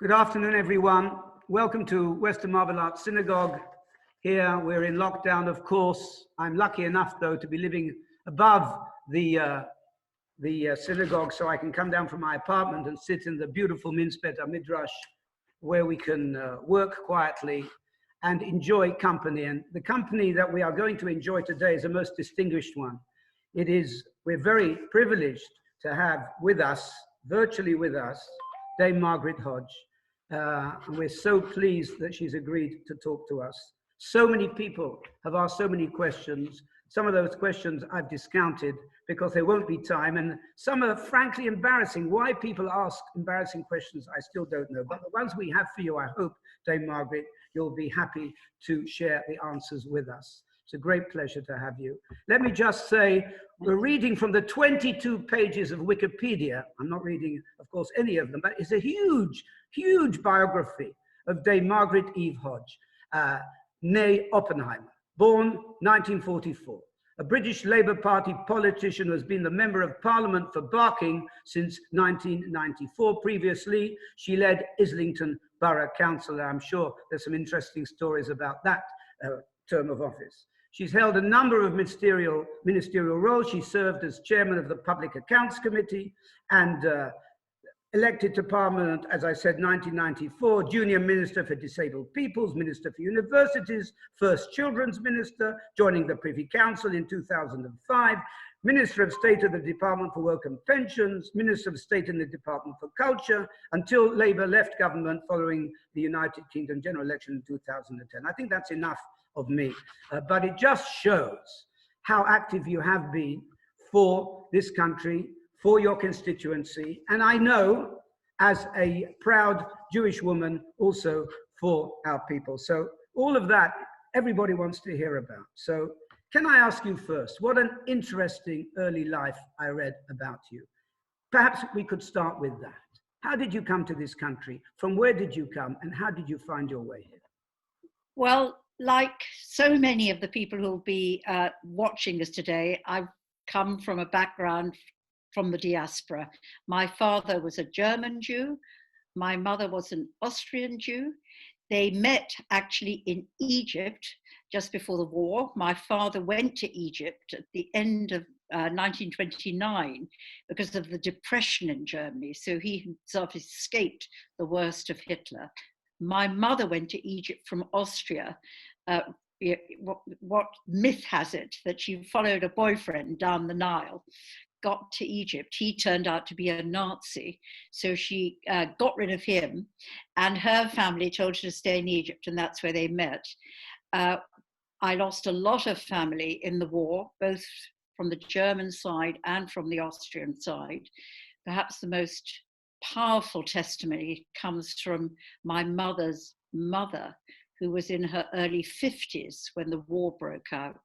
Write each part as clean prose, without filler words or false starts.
Good afternoon, everyone. Welcome to Western Marble Arts Synagogue. Here we're in lockdown, of course. I'm lucky enough, though, to be living above the synagogue, so I can come down from my apartment and sit in the beautiful Minspet Midrash, where we can work quietly and enjoy company. And the company that we are going to enjoy today is a most distinguished one. We're very privileged to have with us, virtually with us, Dame Margaret Hodge. And we're so pleased that she's agreed to talk to us. So many people have asked so many questions. Some of those questions I've discounted because there won't be time, and some are frankly embarrassing. Why people ask embarrassing questions, I still don't know. But the ones we have for you, I hope, Dame Margaret, you'll be happy to share the answers with us. It's a great pleasure to have you. Let me just say, we're reading from the 22 pages of Wikipedia. I'm not reading, of course, any of them, but it's a huge, huge biography of Dame Margaret Eve Hodge, née Oppenheimer, born 1944. A British Labour Party politician who has been the Member of Parliament for Barking since 1994. Previously, she led Islington Borough Council. I'm sure there's some interesting stories about that term of office. She's held a number of ministerial roles. She served as chairman of the Public Accounts Committee and elected to Parliament, as I said, 1994, Junior Minister for Disabled Peoples, Minister for Universities, First Children's Minister, joining the Privy Council in 2005, Minister of State of the Department for Work and Pensions, Minister of State in the Department for Culture, until Labour left government following the United Kingdom general election in 2010. I think that's enough of me, but it just shows how active you have been for this country, for your constituency, and I know, as a proud Jewish woman, also for our people. So all of that, everybody wants to hear about. So can I ask you first, what an interesting early life I read about you. Perhaps we could start with that. How did you come to this country? From where did you come, and how did you find your way here? Well, like so many of the people who will be watching us today, I've come from a background from the diaspora. My father was a German Jew. My mother was an Austrian Jew. They met actually in Egypt just before the war. My father went to Egypt at the end of 1929 because of the depression in Germany. So he himself escaped the worst of Hitler. My mother went to Egypt from Austria. What myth has it that she followed a boyfriend down the Nile, got to Egypt. He turned out to be a Nazi. So she got rid of him, and her family told her to stay in Egypt, and that's where they met. I lost a lot of family in the war, both from the German side and from the Austrian side. Perhaps the most powerful testimony comes from my mother's mother, who was in her early 50s when the war broke out.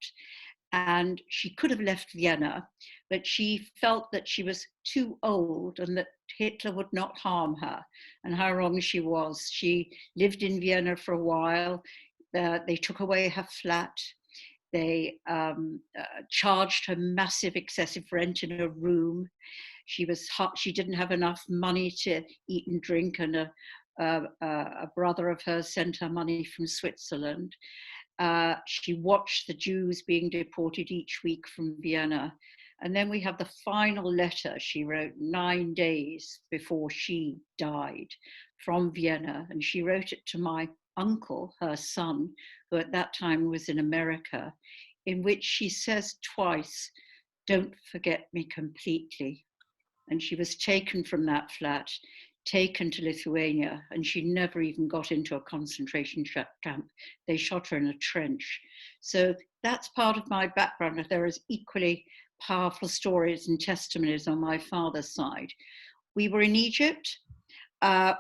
And she could have left Vienna, but she felt that she was too old and that Hitler would not harm her, and how wrong she was. She lived in Vienna for a while. They took away her flat. They charged her massive excessive rent in her room. She didn't have enough money to eat and drink, and a brother of hers sent her money from Switzerland. She watched the Jews being deported each week from Vienna. And then we have the final letter she wrote 9 days before she died from Vienna. And she wrote it to my uncle, her son, who at that time was in America, in which she says twice, "Don't forget me completely." And she was taken from that flat, taken to Lithuania, and she never even got into a concentration camp. They shot her in a trench. So that's part of my background. There is equally powerful stories and testimonies on my father's side. We were in Egypt.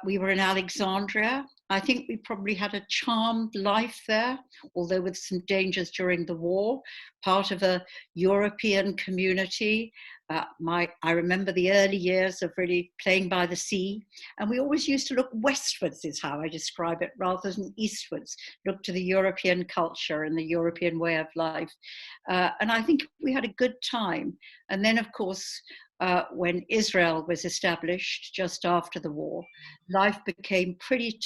We were in Alexandria. I think we probably had a charmed life there, although with some dangers during the war, part of a European community. I remember the early years of really playing by the sea, and we always used to look westwards, is how I describe it, rather than eastwards, look to the European culture and the European way of life. And I think we had a good time. And then, of course, when Israel was established just after the war, life became pretty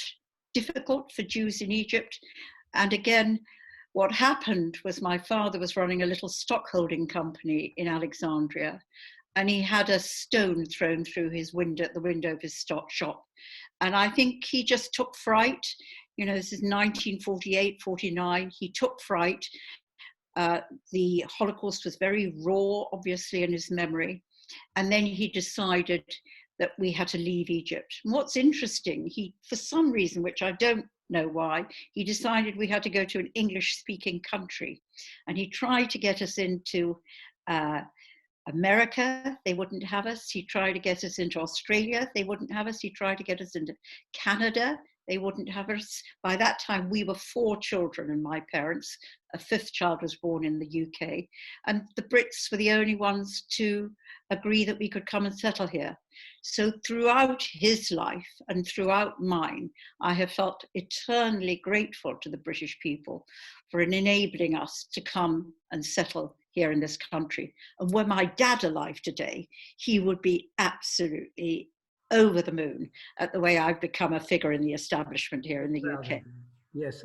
difficult for Jews in Egypt. And again, what happened was my father was running a little stockholding company in Alexandria, and he had a stone thrown through his window, the window of his stock shop. And I think he just took fright. You know, this is 1948, 49. He took fright. The Holocaust was very raw, obviously, in his memory. And then he decided that we had to leave Egypt. And what's interesting, he, for some reason, which I don't know why, he decided we had to go to an English-speaking country. And he tried to get us into America, they wouldn't have us. He tried to get us into Australia, they wouldn't have us. He tried to get us into Canada, they wouldn't have us. By that time, we were 4 children and my parents. A 5th child was born in the UK. And the Brits were the only ones to agree that we could come and settle here. So throughout his life and throughout mine, I have felt eternally grateful to the British people for enabling us to come and settle here in this country. And were my dad alive today, he would be absolutely over the moon at the way I've become a figure in the establishment here in the UK. Yes,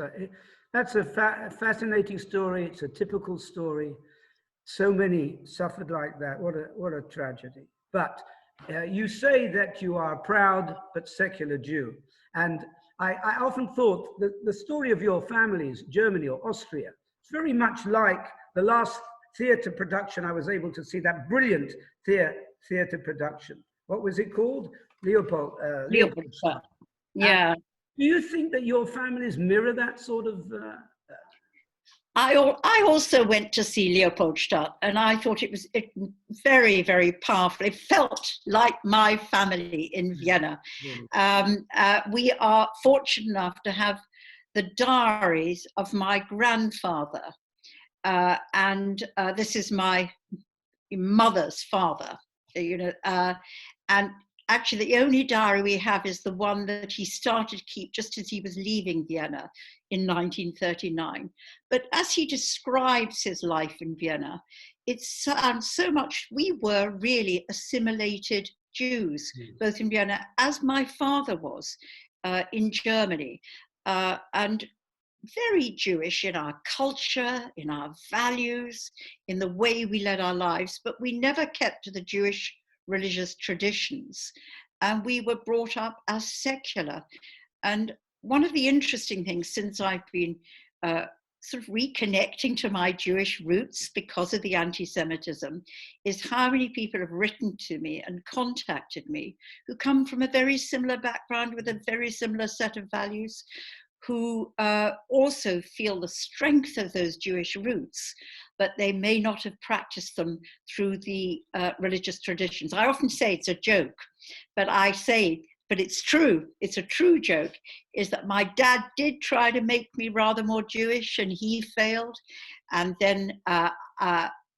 that's a fascinating story. It's a typical story. So many suffered like that. What a tragedy. But you say that you are a proud but secular Jew. And I often thought that the story of your families, Germany or Austria, it's very much like the last theatre production I was able to see, that brilliant theatre production. What was it called? Leopoldstadt. Yeah. Do you think that your families mirror that sort of? I also went to see Leopoldstadt, and I thought it was very, very powerful. It felt like my family in Vienna. Really? We are fortunate enough to have the diaries of my grandfather, and this is my mother's father. You know, and actually the only diary we have is the one that he started to keep just as he was leaving Vienna in 1939. But as he describes his life in Vienna, it sounds so much, we were really assimilated Jews, both in Vienna, as my father was in Germany, and very Jewish in our culture, in our values, in the way we led our lives, but we never kept to the Jewish religious traditions, and we were brought up as secular. And one of the interesting things, since I've been sort of reconnecting to my Jewish roots because of the anti-Semitism, is how many people have written to me and contacted me who come from a very similar background with a very similar set of values, who also feel the strength of those Jewish roots, but they may not have practiced them through the religious traditions. I often say it's a joke, but I say, but it's true, it's a true joke, is that my dad did try to make me rather more Jewish and he failed. And then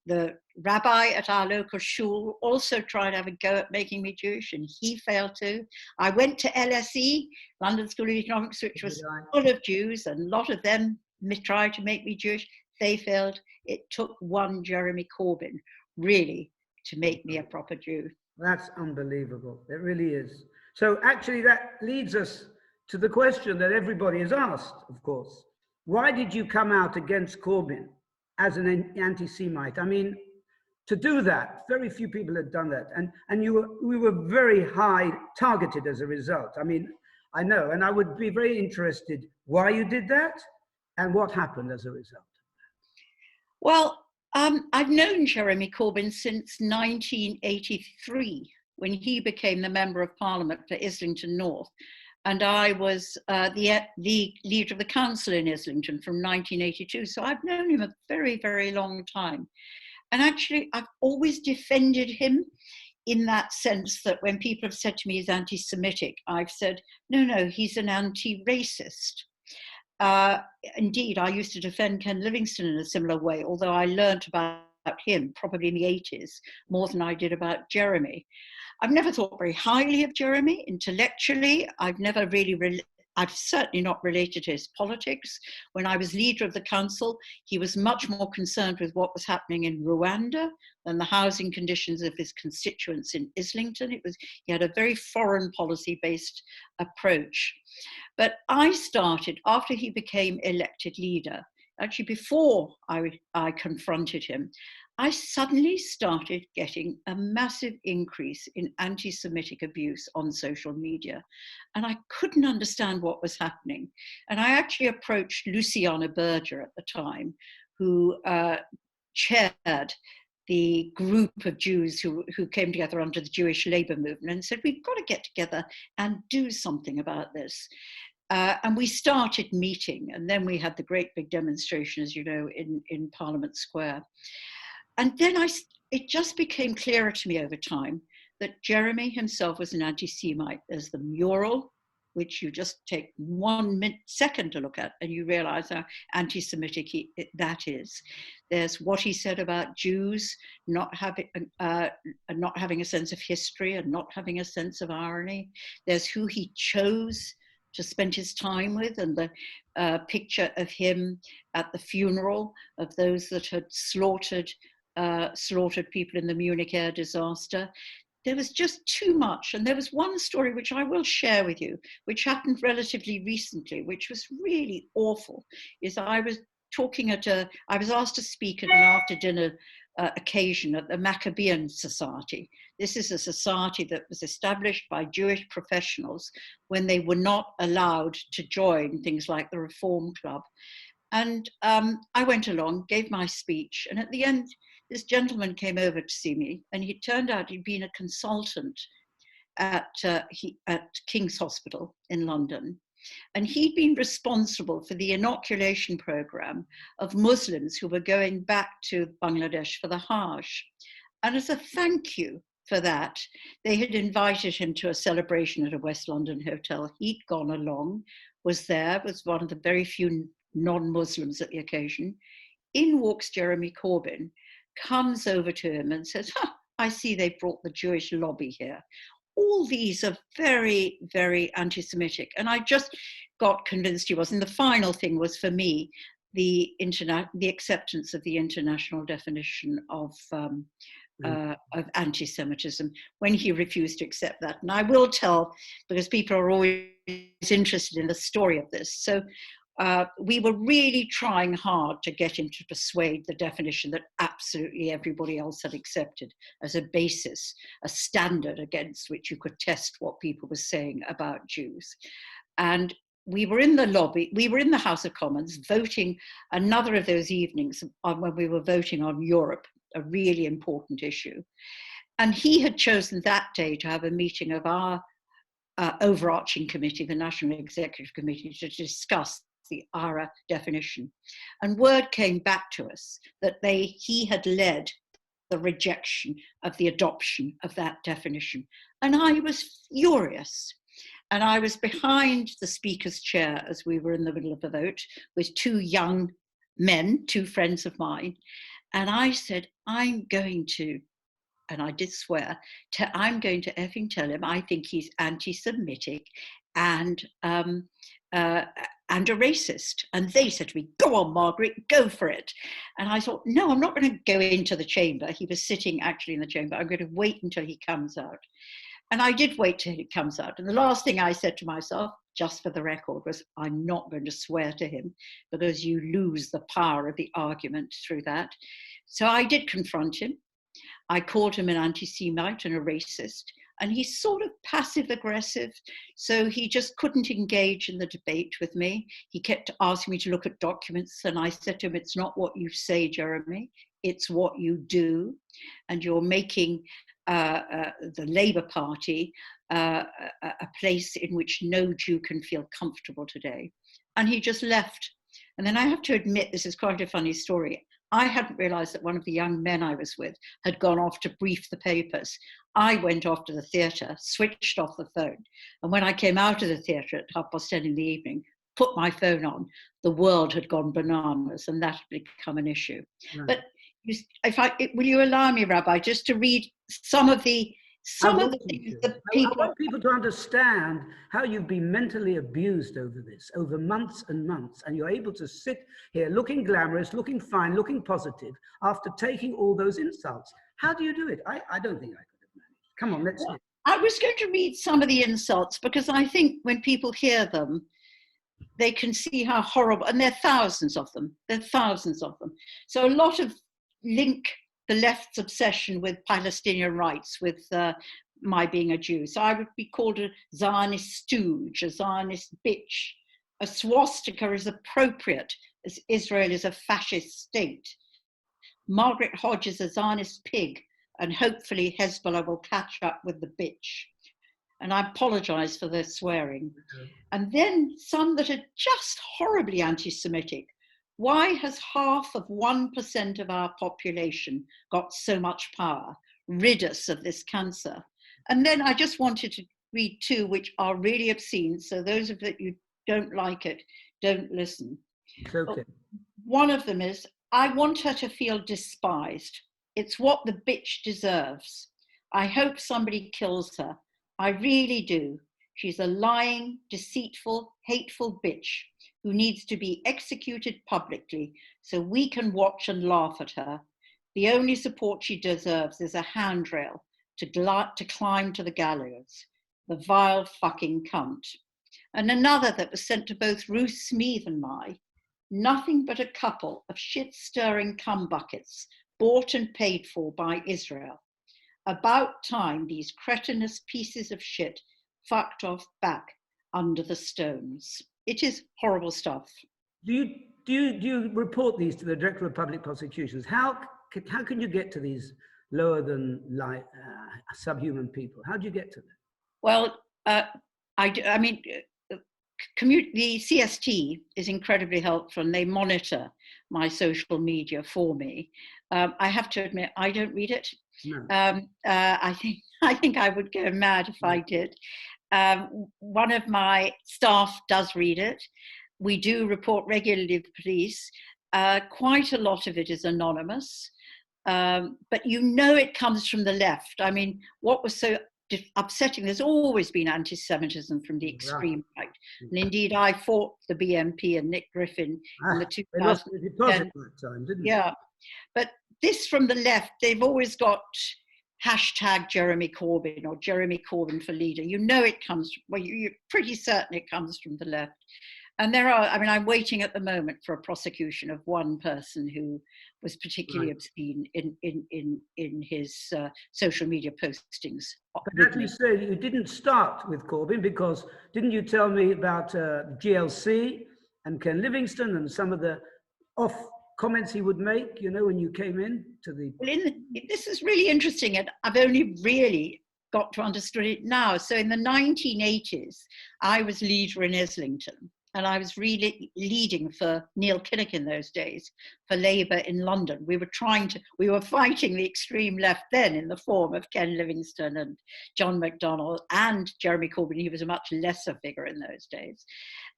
the rabbi at our local shul also tried to have a go at making me Jewish and he failed too. I went to LSE, London School of Economics, which was full of Jews, and a lot of them tried to make me Jewish. They failed. It took one Jeremy Corbyn, really, to make me a proper Jew. That's unbelievable. It really is. So actually that leads us to the question that everybody has asked, of course. Why did you come out against Corbyn as an anti-Semite? I mean, to do that, very few people had done that. And we were very high targeted as a result. I mean, I know, and I would be very interested why you did that and what happened as a result. Well, I've known Jeremy Corbyn since 1983, when he became the Member of Parliament for Islington North. And I was the leader of the council in Islington from 1982. So I've known him a very, very long time. And actually, I've always defended him in that sense that when people have said to me he's anti-Semitic, I've said, no, he's an anti-racist. Indeed, I used to defend Ken Livingstone in a similar way, although I learned about him probably in the 80s more than I did about Jeremy. I've never thought very highly of Jeremy intellectually. I've never really I've certainly not related to his politics. When I was leader of the council, he was much more concerned with what was happening in Rwanda than the housing conditions of his constituents in Islington. He had a very foreign policy-based approach. But I started, after he became elected leader, actually before I confronted him, I suddenly started getting a massive increase in anti-Semitic abuse on social media. And I couldn't understand what was happening. And I actually approached Luciana Berger at the time, who chaired the group of Jews who came together under the Jewish labor movement, and said, we've got to get together and do something about this. And we started meeting, and then we had the great big demonstration, as you know, in Parliament Square. And then it just became clearer to me over time that Jeremy himself was an anti-Semite. There's the mural, which you just take 1 second to look at, and you realize how anti-Semitic that is. There's what he said about Jews not having a sense of history and not having a sense of irony. There's who he chose to spend his time with, and the picture of him at the funeral of those that had slaughtered people in the Munich air disaster. There was just too much. And there was one story which I will share with you, which happened relatively recently, which was really awful, is I was asked to speak at an after dinner occasion at the Maccabean Society. This is a society that was established by Jewish professionals when they were not allowed to join things like the Reform Club. And I went along, gave my speech, and at the end, this gentleman came over to see me, and it turned out he'd been a consultant at King's Hospital in London. And he'd been responsible for the inoculation program of Muslims who were going back to Bangladesh for the Hajj. And as a thank you for that, they had invited him to a celebration at a West London hotel. He'd gone along, was one of the very few non-Muslims at the occasion. In walks Jeremy Corbyn, comes over to him and says, I see they brought the Jewish lobby here. All these are very, very anti-Semitic. And I just got convinced he was. And the final thing was, for me, the acceptance of the international definition of anti-Semitism, when he refused to accept that. And I will tell, because people are always interested in the story of this. So we were really trying hard to get him to persuade the definition that absolutely everybody else had accepted as a basis, a standard against which you could test what people were saying about Jews. And we were in the lobby, we were in the House of Commons voting another of those evenings when we were voting on Europe, a really important issue. And he had chosen that day to have a meeting of our overarching committee, the National Executive Committee, to discuss the ARA definition. And word came back to us that he had led the rejection of the adoption of that definition. And I was furious. And I was behind the speaker's chair as we were in the middle of the vote with two young men, two friends of mine. And I said, I'm going to, and I did swear, I'm going to effing tell him I think he's anti-Semitic and a racist. And they said to me, go on, Margaret, go for it. And I thought, no, I'm not going to go into the chamber. He was sitting actually in the chamber. I'm going to wait until he comes out. And I did wait till he comes out. And the last thing I said to myself, just for the record, was I'm not going to swear to him because you lose the power of the argument through that. So I did confront him. I called him an anti-Semite and a racist. And he's sort of passive aggressive. So he just couldn't engage in the debate with me. He kept asking me to look at documents. And I said to him, it's not what you say, Jeremy, it's what you do. And you're making the Labour Party a place in which no Jew can feel comfortable today. And he just left. And then I have to admit, this is quite a funny story. I hadn't realised that one of the young men I was with had gone off to brief the papers. I went off to the theatre, switched off the phone. And when I came out of the theatre at 10:30 in the evening, put my phone on, the world had gone bananas, and that had become an issue. Right. But will you allow me, Rabbi, just to read some of the some of the things that people... I want people to understand how you've been mentally abused over this, over months and months, and you're able to sit here looking glamorous, looking fine, looking positive, after taking all those insults. How do you do it? I don't think I could have managed. Come on, let's hear. I was going to read some of the insults, because I think when people hear them, they can see how horrible, and there are thousands of them. There are thousands of them. So a lot of link the left's obsession with Palestinian rights with my being a Jew. So I would be called a Zionist stooge, a Zionist bitch. A swastika is appropriate, as Israel is a fascist state. Margaret Hodge is a Zionist pig, and hopefully Hezbollah will catch up with the bitch. And I apologize for their swearing. And then some that are just horribly anti-Semitic. Why has 1% of our population got so much power? Rid us of this cancer. And then I just wanted to read two which are really obscene. So those of you don't like it, don't listen. Okay. One of them is, I want her to feel despised. It's what the bitch deserves. I hope somebody kills her. I really do. She's a lying, deceitful, hateful bitch who needs to be executed publicly so we can watch and laugh at her. The only support she deserves is a handrail to climb to the gallows. The vile fucking cunt. And another that was sent to both Ruth Smeeth and I, nothing but a couple of shit-stirring cum buckets bought and paid for by Israel. About time these cretinous pieces of shit fucked off back under the stones. It is horrible stuff. Do you report these to the Director of Public Prosecutions? How can you get to these lower than subhuman people? How do you get to them? Well, I mean, the CST is incredibly helpful, and they monitor my social media for me. I have to admit, I don't read it. No. I think I would go mad if I did. One of my staff does read it. We do report regularly to the police. Quite a lot of it is anonymous, but you know it comes from the left. I mean, what was so upsetting, there's always been anti-Semitism from the extreme right. And indeed, I fought the BNP and Nick Griffin in the 2010. Yeah, but this from the left, they've always got hashtag Jeremy Corbyn or Jeremy Corbyn for leader. You know it comes, well, you're pretty certain it comes from the left. And there are, I mean, I'm waiting at the moment for a prosecution of one person who was particularly obscene in his social media postings. But as you say, you didn't start with Corbyn, because didn't you tell me about GLC and Ken Livingstone and some of the off comments he would make, you know, when you came in to the... Well, this is really interesting, and I've only really got to understand it now. So in the 1980s, I was leader in Islington, and I was really leading for Neil Kinnock in those days, for Labour in London. We were fighting the extreme left then in the form of Ken Livingstone and John McDonnell and Jeremy Corbyn. He was a much lesser figure in those days.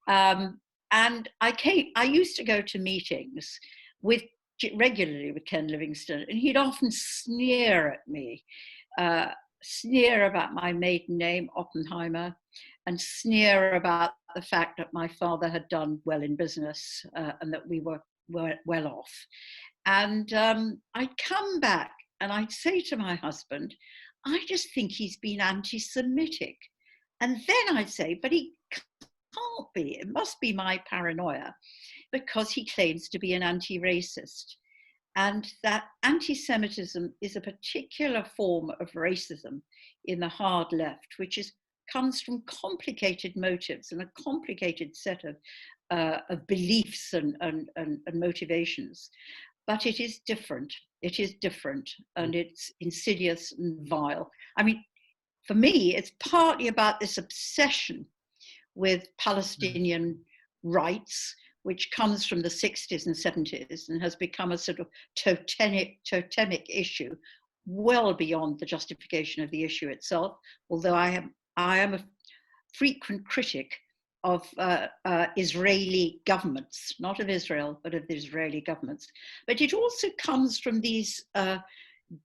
And I used to go to meetings regularly with Ken Livingstone, and he'd often sneer at me, sneer about my maiden name, Oppenheimer, and sneer about the fact that my father had done well in business and that we were well off. And I'd come back and I'd say to my husband, I just think he's been anti-Semitic. And then I'd say, but he can't be. It must be my paranoia, because he claims to be an anti-racist. And that anti-Semitism is a particular form of racism in the hard left, which comes from complicated motives and a complicated set of beliefs and motivations. But it is different. It is different, and it's insidious and vile. I mean, for me, it's partly about this obsession with Palestinian rights, which comes from the 60s and 70s and has become a sort of totemic issue, well beyond the justification of the issue itself, although I am a frequent critic of Israeli governments, not of Israel, but of the Israeli governments. But it also comes from these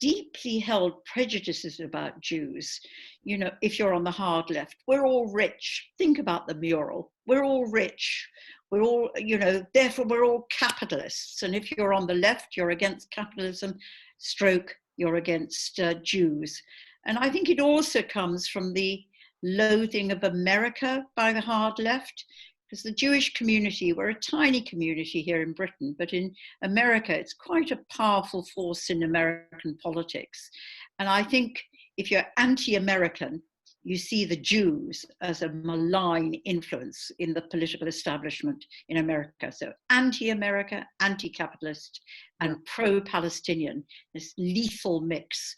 deeply held prejudices about Jews. You know, if you're on the hard left, we're all rich. Think about the mural. We're all rich. We're all, you know, therefore we're all capitalists. And if you're on the left, you're against capitalism, stroke, you're against Jews. And I think it also comes from the loathing of America by the hard left, because the Jewish community, we're a tiny community here in Britain, but in America, it's quite a powerful force in American politics. And I think if you're anti-American, you see the Jews as a malign influence in the political establishment in America. So anti-America, anti-capitalist, and pro-Palestinian, this lethal mix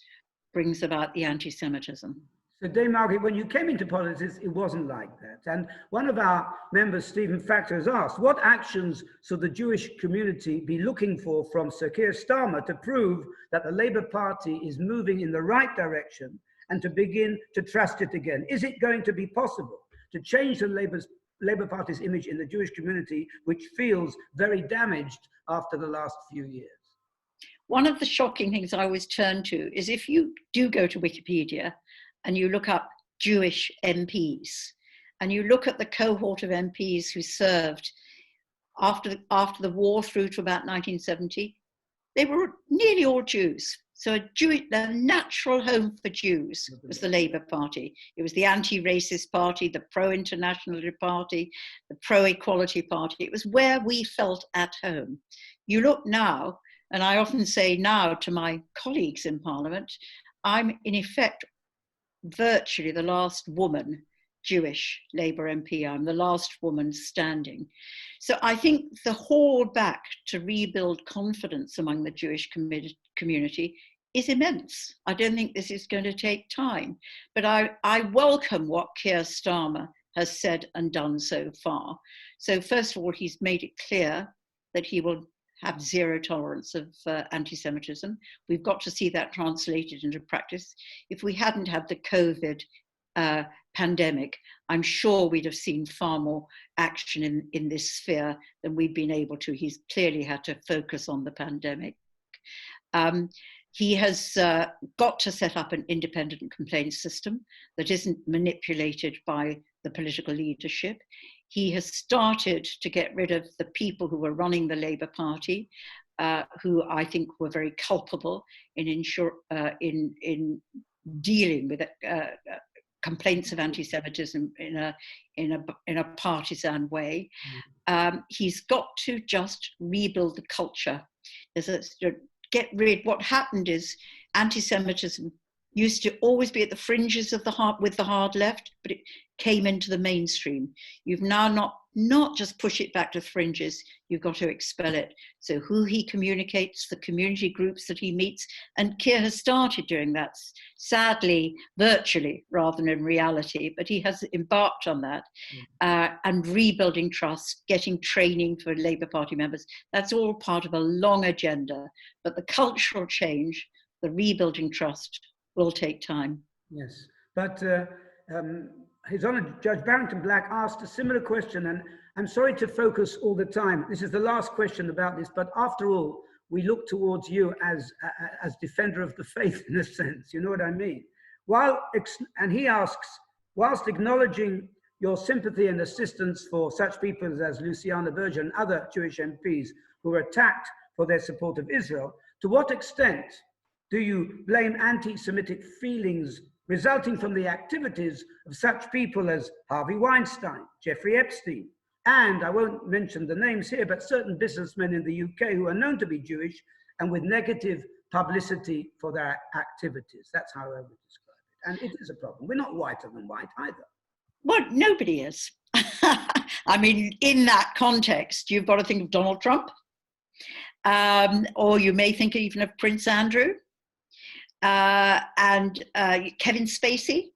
brings about the anti-Semitism. So, Dame Margaret, when you came into politics, it wasn't like that. And one of our members, Stephen Factor, has asked, what actions should the Jewish community be looking for from Sir Keir Starmer to prove that the Labour Party is moving in the right direction and to begin to trust it again? Is it going to be possible to change the Labour Party's image in the Jewish community, which feels very damaged after the last few years? One of the shocking things I always turn to is if you do go to Wikipedia and you look up Jewish MPs, and you look at the cohort of MPs who served after the war through to about 1970, they were nearly all Jews. So the natural home for Jews was the Labour Party. It was the anti-racist party, the pro-international party, the pro-equality party. It was where we felt at home. You look now, and I often say now to my colleagues in Parliament, I'm in effect virtually the last woman Jewish Labour MP. I'm the last woman standing. So I think the haul back to rebuild confidence among the Jewish community is immense. I don't think this is going to take time, but I welcome what Keir Starmer has said and done so far. So first of all, he's made it clear that he will have zero tolerance of anti-Semitism. We've got to see that translated into practice. If we hadn't had the COVID pandemic, I'm sure we'd have seen far more action in this sphere than we've been able to. He's clearly had to focus on the pandemic. He has got to set up an independent complaints system that isn't manipulated by the political leadership. He has started to get rid of the people who were running the Labour Party, who I think were very culpable in dealing with complaints of anti-Semitism in a partisan way. He's got to just rebuild the culture. What happened is anti-Semitism used to always be at the fringes of with the hard left, but it came into the mainstream. You've now not just push it back to the fringes, you've got to expel it. So who he communicates, the community groups that he meets, and Keir has started doing that, sadly, virtually rather than in reality, but he has embarked on that, and rebuilding trust, getting training for Labour Party members. That's all part of a long agenda, but the cultural change, the rebuilding trust, will take time. Yes, but His Honour Judge Barrington Black asked a similar question, and I'm sorry to focus all the time. This is the last question about this, but after all, we look towards you as defender of the faith in a sense, you know what I mean? And he asks, whilst acknowledging your sympathy and assistance for such people as Luciana Berger and other Jewish MPs who were attacked for their support of Israel, to what extent do you blame anti-Semitic feelings resulting from the activities of such people as Harvey Weinstein, Jeffrey Epstein, and I won't mention the names here, but certain businessmen in the UK who are known to be Jewish and with negative publicity for their activities? That's how I would describe it. And it is a problem. We're not whiter than white either. Well, nobody is. I mean, in that context, you've got to think of Donald Trump, or you may think even of Prince Andrew, and Kevin Spacey.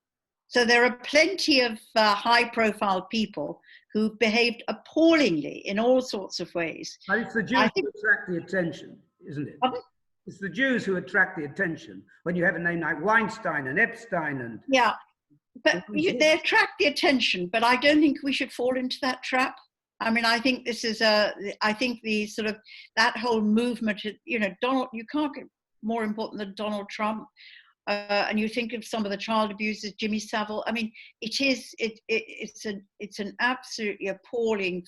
So there are plenty of high-profile people who've behaved appallingly in all sorts of ways. But it's the Jews who attract the attention, isn't it? Pardon? It's the Jews who attract the attention when you have a name like Weinstein and Epstein and... Yeah, but they attract the attention, but I don't think we should fall into that trap. I mean, I think this is I think the sort of, that whole movement, you know, more important than Donald Trump. And you think of some of the child abusers, Jimmy Savile. I mean, it's an absolutely appalling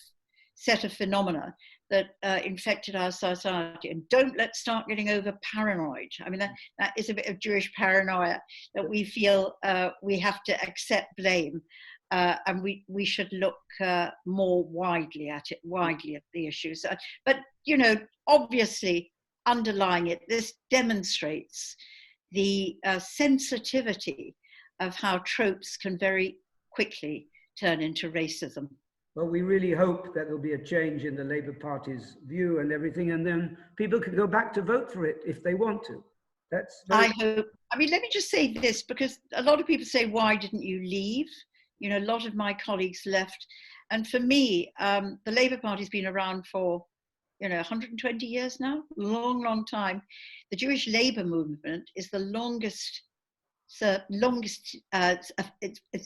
set of phenomena that infected our society. And let's start getting over paranoid. I mean, that is a bit of Jewish paranoia, that we feel we have to accept blame. And we should look more widely at the issues. But, you know, obviously underlying it, this demonstrates the sensitivity of how tropes can very quickly turn into racism. Well, we really hope that there'll be a change in the Labour Party's view and everything, and then people can go back to vote for it if they want to. I hope. I mean, let me just say this, because a lot of people say, why didn't you leave? You know, a lot of my colleagues left. And for me, the Labour Party's been around for, 120 years now, long, long time. The Jewish Labour movement is the longest, it's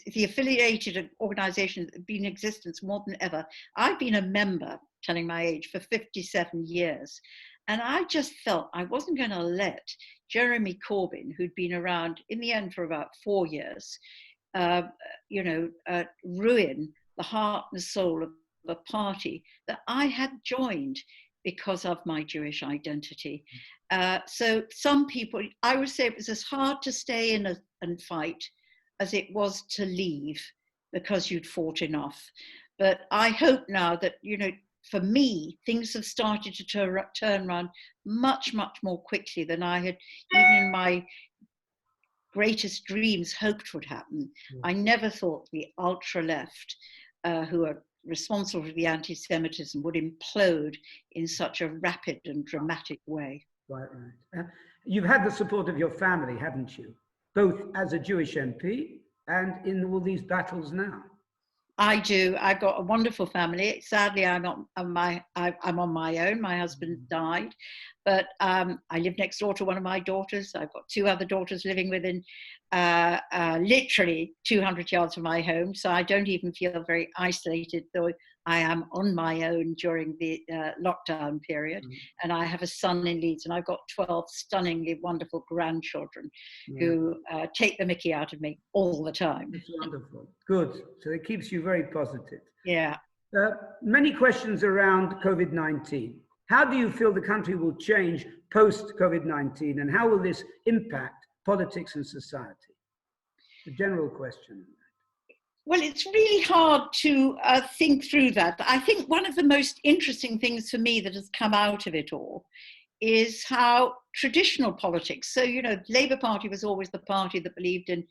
the affiliated organisation that's been in existence more than ever. I've been a member, telling my age, for 57 years. And I just felt I wasn't going to let Jeremy Corbyn, who'd been around in the end for about 4 years, ruin the heart and soul of a party that I had joined because of my Jewish identity. So some people, I would say it was as hard to stay in and fight as it was to leave because you'd fought enough. But I hope now that, for me, things have started to turn around much, much more quickly than I had, even in my greatest dreams, hoped would happen. I never thought the ultra-left, who are responsible for the anti-Semitism, would implode in such a rapid and dramatic way. Right. You've had the support of your family, haven't you? Both as a Jewish MP and in all these battles now. I do. I've got a wonderful family. Sadly, I'm on my own. My husband died, but I live next door to one of my daughters. I've got 2 other daughters living within literally 200 yards from my home. So I don't even feel very isolated, though I am on my own during the lockdown period. And I have a son in Leeds, and I've got 12 stunningly wonderful grandchildren who take the mickey out of me all the time. It's wonderful. Good. So it keeps you very positive. Yeah. Many questions around COVID-19. How do you feel the country will change post-COVID-19, and how will this impact politics and society? The general question. Well, it's really hard to think through that. I think one of the most interesting things for me that has come out of it all is how traditional politics, so, the Labour Party was always the party that believed in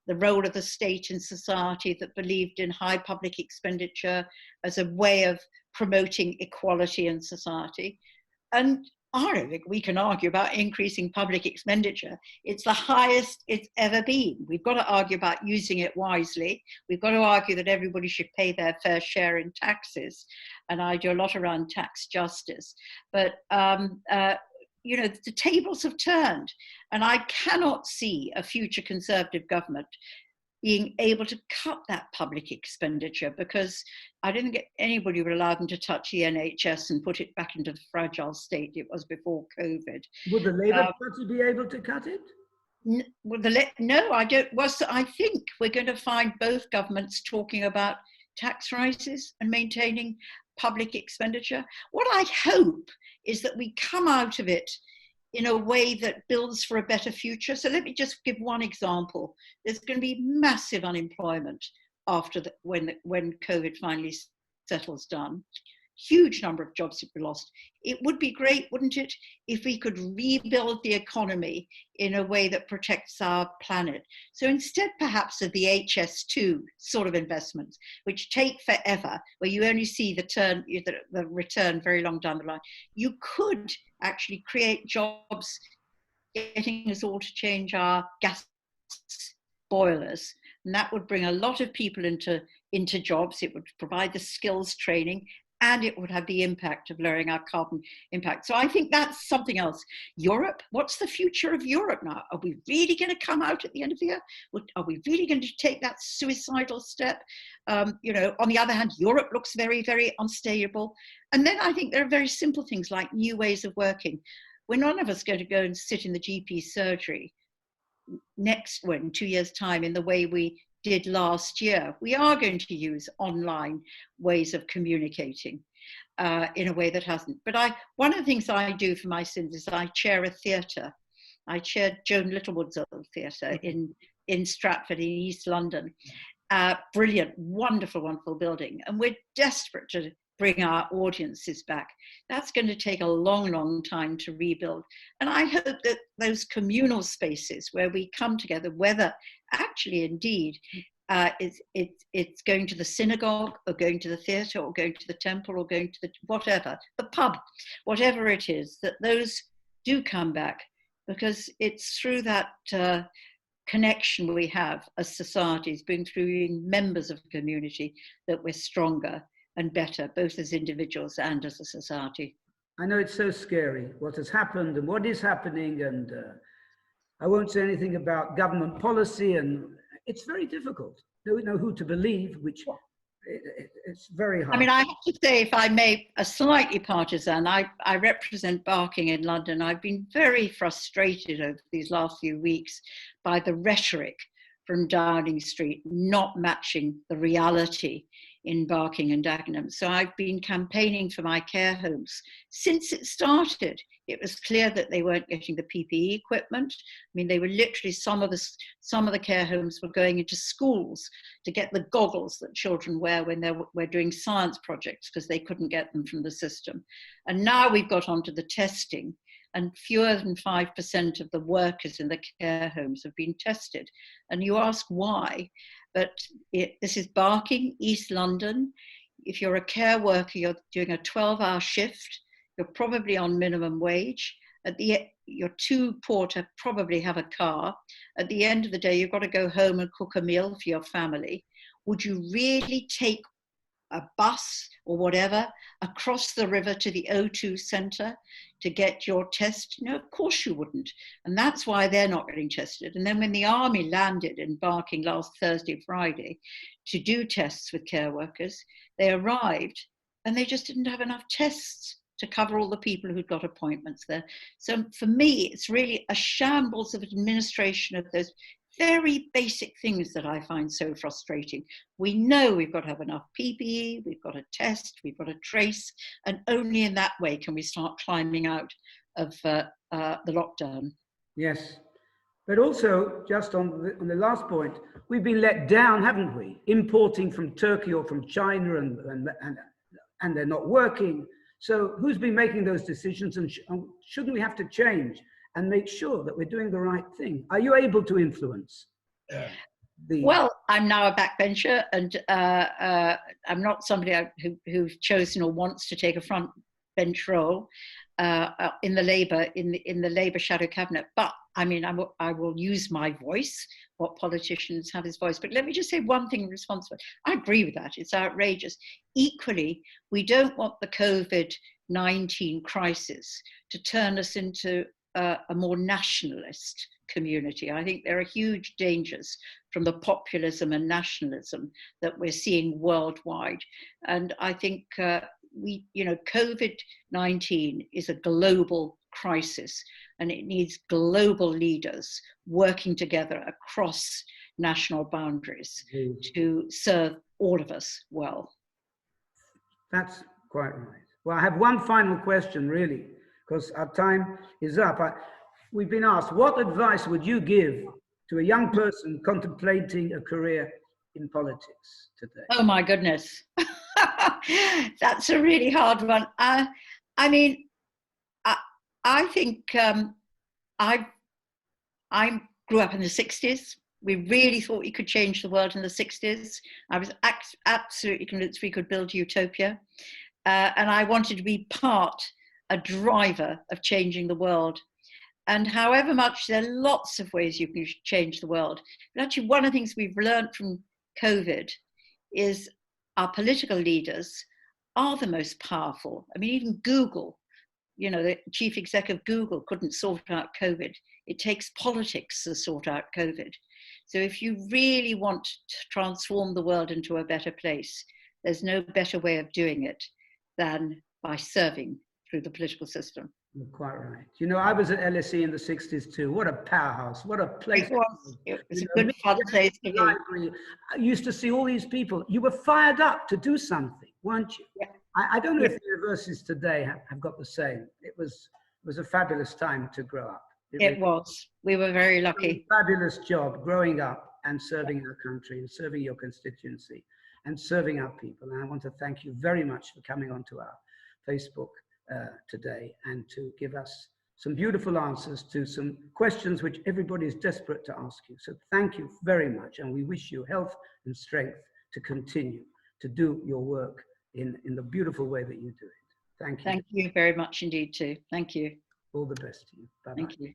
the role of the state in society, that believed in high public expenditure as a way of promoting equality in society. And I don't think we can argue about increasing public expenditure. It's the highest it's ever been. We've got to argue about using it wisely. We've got to argue that everybody should pay their fair share in taxes. And I do a lot around tax justice. But, the tables have turned. And I cannot see a future Conservative government being able to cut that public expenditure, because I don't think anybody would allow them to touch the NHS and put it back into the fragile state it was before COVID. Would the Labour Party be able to cut it? No, I don't. Well, so I think we're going to find both governments talking about tax rises and maintaining public expenditure. What I hope is that we come out of it in a way that builds for a better future. So let me just give one example. There's going to be massive unemployment after when COVID finally settles down. Huge number of jobs have been lost. It would be great, wouldn't it, if we could rebuild the economy in a way that protects our planet. So instead, perhaps, of the HS2 sort of investments, which take forever, where you only see the return very long down the line, you could actually create jobs, getting us all to change our gas boilers. And that would bring a lot of people into jobs. It would provide the skills training, and it would have the impact of lowering our carbon impact. So I think that's something else. Europe, what's the future of Europe now? Are we really going to come out at the end of the year? Are we really going to take that suicidal step? On the other hand, Europe looks very, very unstable. And then I think there are very simple things like new ways of working. we're none of us going to go and sit in the GP surgery in 2 years' time in the way we did last year. We are going to use online ways of communicating in a way that hasn't. But one of the things I do for my sins is I chair a theatre. I chaired Joan Littlewood's old theatre in Stratford in East London. Brilliant, wonderful, wonderful building. And we're desperate to bring our audiences back. That's going to take a long, long time to rebuild. And I hope that those communal spaces where we come together, whether actually indeed it's going to the synagogue or going to the theatre or going to the temple or going to the pub, whatever it is, that those do come back, because it's through that connection we have as societies, being being members of a community, that we're stronger and better, both as individuals and as a society. I know it's so scary what has happened and what is happening, and I won't say anything about government policy, and it's very difficult. Don't know who to believe, which it's very hard. I mean, I have to say, if I may, a slightly partisan, I represent Barking in London. I've been very frustrated over these last few weeks by the rhetoric from Downing Street not matching the reality in Barking and Dagenham. So I've been campaigning for my care homes since it started. It was clear that they weren't getting the PPE equipment. I mean, they were literally, some of the care homes were going into schools to get the goggles that children wear when we're doing science projects, because they couldn't get them from the system. And now we've got onto the testing, and fewer than 5% of the workers in the care homes have been tested. And you ask why, but this is Barking, East London. If you're a care worker, you're doing a 12-hour shift, you're probably on minimum wage. You're too poor to probably have a car. At the end of the day, you've got to go home and cook a meal for your family. Would you really take a bus or whatever across the river to the O2 centre to get your test? No, of course you wouldn't. And that's why they're not getting tested. And then when the army landed in Barking last Thursday, Friday, to do tests with care workers, they arrived and they just didn't have enough tests to cover all the people who'd got appointments there. So for me, it's really a shambles of administration of those very basic things that I find so frustrating. We know we've got to have enough PPE, we've got to test, we've got to trace, and only in that way can we start climbing out of the lockdown. Yes, but also just on the last point, we've been let down, haven't we? Importing from Turkey or from China, and they're not working. So who's been making those decisions, and shouldn't we have to change and make sure that we're doing the right thing? Are you able to influence? Well, I'm now a backbencher, and I'm not somebody who's chosen or wants to take a front bench role in the Labour shadow cabinet. But I mean, I will use my voice. What politicians have his voice. But let me just say one thing in response to it. I agree with that. It's outrageous. Equally, we don't want the COVID-19 crisis to turn us into a more nationalist community. I think there are huge dangers from the populism and nationalism that we're seeing worldwide. And I think COVID-19 is a global crisis, and it needs global leaders working together across national boundaries to serve all of us well. That's quite right. Well, I have one final question, really, because our time is up. We've been asked, what advice would you give to a young person contemplating a career in politics today? Oh my goodness. That's a really hard one. I mean, I think I grew up in the 60s. We really thought we could change the world in the 60s. I was absolutely convinced we could build utopia. And I wanted to be a driver of changing the world. And however much, there are lots of ways you can change the world. But actually, one of the things we've learned from COVID is our political leaders are the most powerful. I mean, even Google, the chief exec of Google couldn't sort out COVID. It takes politics to sort out COVID. So if you really want to transform the world into a better place, there's no better way of doing it than by serving through the political system. You're quite right. You know, I was at LSE in the 60s too. What a powerhouse. What a place. It was a good fun place to be. Library. I used to see all these people. You were fired up to do something, weren't you? Yeah. I don't know if the universities today have got the same. It was a fabulous time to grow up. It was. We were very lucky. Fabulous job growing up and serving our country and serving your constituency and serving our people. And I want to thank you very much for coming onto our Facebook today and to give us some beautiful answers to some questions which everybody is desperate to ask you. So thank you very much. And we wish you health and strength to continue to do your work in the beautiful way that you do it. Thank you. Thank you very much indeed too. Thank you. All the best to you. Bye-bye. Thank you.